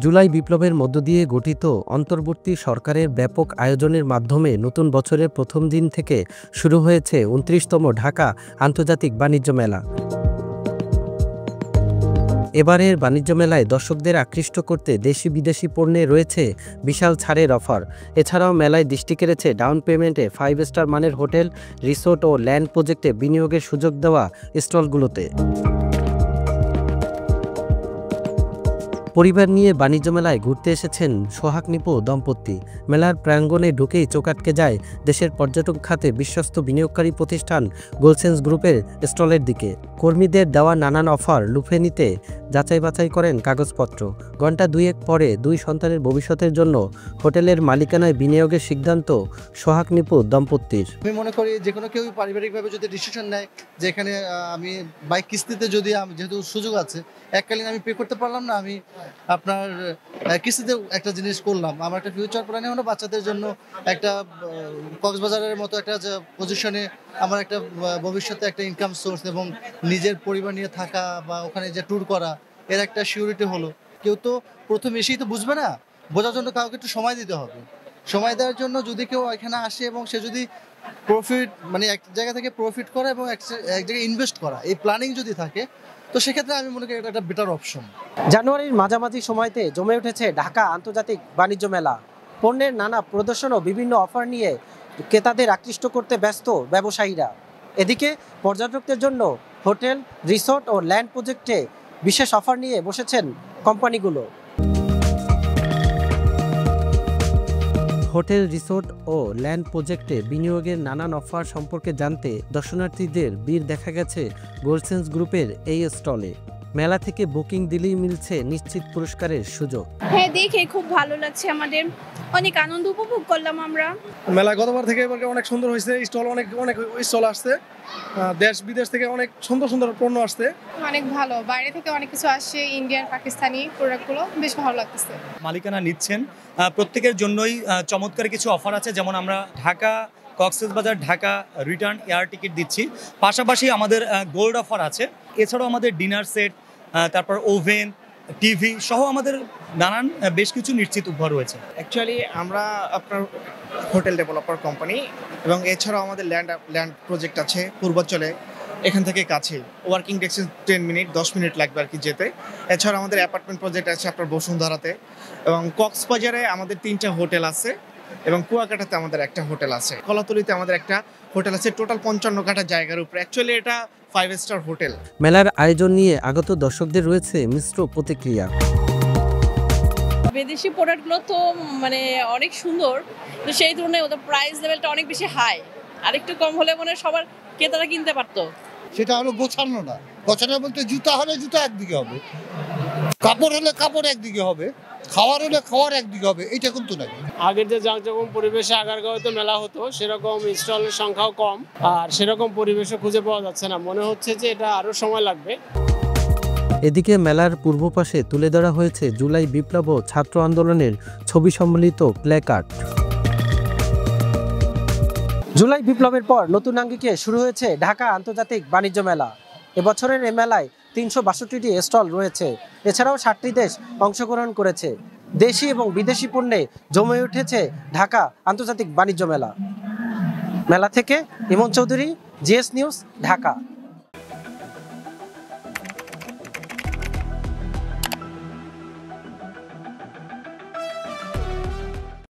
জুলাই বিপ্লবের মধ্য দিয়ে গঠিত অন্তর্বর্তী সরকারের ব্যাপক আয়োজনের মাধ্যমে নতুন বছরের প্রথম দিন থেকে শুরু হয়েছে ২৯তম ঢাকা আন্তর্জাতিক বাণিজ্য মেলা। এবারের বাণিজ্য মেলায় দর্শকদের আকৃষ্ট করতে দেশি বিদেশি পণ্যে রয়েছে বিশাল ছাড়ের অফার। এছাড়াও মেলায় দৃষ্টি কেড়েছে ডাউন পেমেন্টে 5 স্টার মানের হোটেল, রিসোর্ট ও ল্যান্ড প্রজেক্টে বিনিয়োগের সুযোগ দেওয়া স্টলগুলোতে। পরিবার নিয়ে বাণিজ্য মেলায় ঘুরতে এসেছেন সোহাগ নিপু দম্পতি। মেলার প্রাঙ্গণে ঢুকেই চোখ আটকে যায় দেশের পর্যটন খাতে বিশ্বস্ত বিনিয়োগকারী প্রতিষ্ঠান গোল্ডসেন্স গ্রুপের স্টলের দিকে। কর্মীদের দেওয়া নানান অফার লুফে নিতে যাচাই বাছাই করেন কাগজপত্র। ঘণ্টা দুয়েক পরে দুই সন্তানের ভবিষ্যতের জন্য হোটেলের মালিকানায় বিনিয়োগের সিদ্ধান্ত সোহাগ নিপু দম্পতির। আমি মনে করি যে কোনো কেউ পারিবারিকভাবে যদি ডিসিশন নেয় যে এখানে আমি বাইক কিস্তিতে যদি যেহেতু সুযোগ আছে, এককালীন আমি পে করতে পারলাম না, আমি আপনার কিস্তিতে একটা জিনিস করলাম, আমার একটা ফিউচার প্ল্যানে হলো বাচ্চাদের জন্য একটা কক্সবাজারের মতো একটা পজিশনে আমার একটা ভবিষ্যতে একটা ইনকাম সোর্স এবং নিজের পরিবার নিয়ে থাকা বা ওখানে যে ট্যুর করা এর একটা সিউরিটি হলো। কেউ তো প্রথম এসেই তো বুঝবে না, বোঝার জন্য কাউকে একটু সময় দিতে হবে। সময় দেওয়ার জন্য যদি কেউ এখানে আসে এবং সে যদি প্রফিট মানে এক জায়গা থেকে প্রফিট করা এবং এক জায়গায় ইনভেস্ট করা এই প্ল্যানিং যদি থাকে, তো সেক্ষেত্রে আমি মনে করি এটা একটা বেটার অপশন। জানুয়ারির মাঝামাঝি সময়তে জমে উঠেছে ঢাকা আন্তর্জাতিক বাণিজ্য মেলা। পণ্যের নানা প্রদর্শন ও বিভিন্ন অফার নিয়ে ক্রেতাদের আকৃষ্ট করতে ব্যস্ত ব্যবসায়ীরা। এদিকে পর্যটকদের জন্য হোটেল, রিসোর্ট ও ল্যান্ড প্রজেক্টে বিশেষ অফার নিয়ে বসেছেন কোম্পানিগুলো। হোটেল, রিসোর্ট ও ল্যান্ড প্রজেক্টে বিনিয়োগের নানান অফার সম্পর্কে জানতে দর্শনার্থীদের ভিড় দেখা গেছে গোল্ডসেন্স গ্রুপের এই স্টলে। মেলা থেকে বুকিং দিলেই মিলছে নিশ্চিত পুরস্কারের সুযোগ। হ্যাঁ, দেখে খুব ভালো লাগছে, আমাদের অনেক আনন্দ উপভোগ করলাম আমরা। মেলা গতবার থেকে এবার অনেক সুন্দর হয়েছে, স্টল অনেক স্টল আসছে, দেশ বিদেশ থেকে অনেক সুন্দর সুন্দর পণ্য আসছে। অনেক ভালো, বাইরে থেকে অনেক কিছু আসছে, ইন্ডিয়ান পাকিস্তানি প্রোডাক্টগুলো বেশ ভালো লাগতেছে। মালিকানা নিচ্ছেন, প্রত্যেকের জন্যই চমৎকার কিছু অফার আছে। যেমন আমরা Dhaka Cox's Bazar Dhaka return air ticket দিচ্ছি, পাশাপাশি আমাদের গোল্ড অফার আছে। এছাড়াও আমাদের ডিনার সেট, তারপর ওভেন, টিভি সহ আমাদের নানান বেশ কিছু নিশ্চিত উপহার রয়েছে। অ্যাকচুয়ালি আমরা আপনার হোটেল ডেভেলপার কোম্পানি এবং এছাড়াও আমাদের ল্যান্ড প্রজেক্ট আছে পূর্বাঞ্চলে, এখান থেকে কাছে, ওয়ার্কিং ডিস্টেন্স 10 মিনিট 10 মিনিট লাগবে আর কি যেতে। এছাড়াও আমাদের অ্যাপার্টমেন্ট প্রজেক্ট আছে আপনার বসুন্ধরাতে, এবং কক্সবাজারে আমাদের 3টা হোটেল আছে এবং কুয়াকাটাতে আমাদের একটা হোটেল আছে, কলাতলিতে আমাদের একটা হোটেল আছে। টোটাল 55 কাঠা জায়গার উপরে। অ্যাকচুয়ালি এটা 5 স্টার হোটেল। মেলার আয়োজন নিয়ে আগত দর্শকদের রয়েছে মিশ্র প্রতিক্রিয়া। বিদেশি প্রোডাক্টগুলো তো মানে অনেক সুন্দর, তো সেই তুলনায় ওদের প্রাইস লেভেলটা অনেক বেশি হাই। আরেকটু কম হলে মনে সবার ক্রেতারা কিনতে পারতো। সেটা হলো গোছানো না। গোছানো বলতে জুতা হলে জুতা একদিকে হবে, কাপড় হলে কাপড় একদিকে হবে, খাওয়ার হলে খাওয়ার একদিকে হবে, এটা কিন্তু নাই। আগের যে যেরকম পরিবেশে আগারগাঁওতে মেলা হতো সেরকম স্টলের সংখ্যাও কম, আর সেরকম পরিবেশও খুঁজে পাওয়া যাচ্ছে না। মনে হচ্ছে যে এটা আরো সময় লাগবে। এদিকে মেলার পূর্ব পাশে তুলে ধরা হয়েছে জুলাই বিপ্লব ও ছাত্র আন্দোলনের ছবি সম্বলিত প্ল্যাকার্ড। জুলাই বিপ্লবের পর নতুন আঙ্গিকে শুরু হয়েছে ঢাকা আন্তর্জাতিক বাণিজ্য মেলা। এবছরের এ মেলায় 362টি স্টল রয়েছে। এছাড়াও 60টি দেশ অংশগ্রহণ করেছে। দেশি এবং বিদেশি পণ্যে জমে উঠেছে ঢাকা আন্তর্জাতিক বাণিজ্য মেলা। মেলা থেকে ইমন চৌধুরী, জিএস নিউজ, ঢাকা।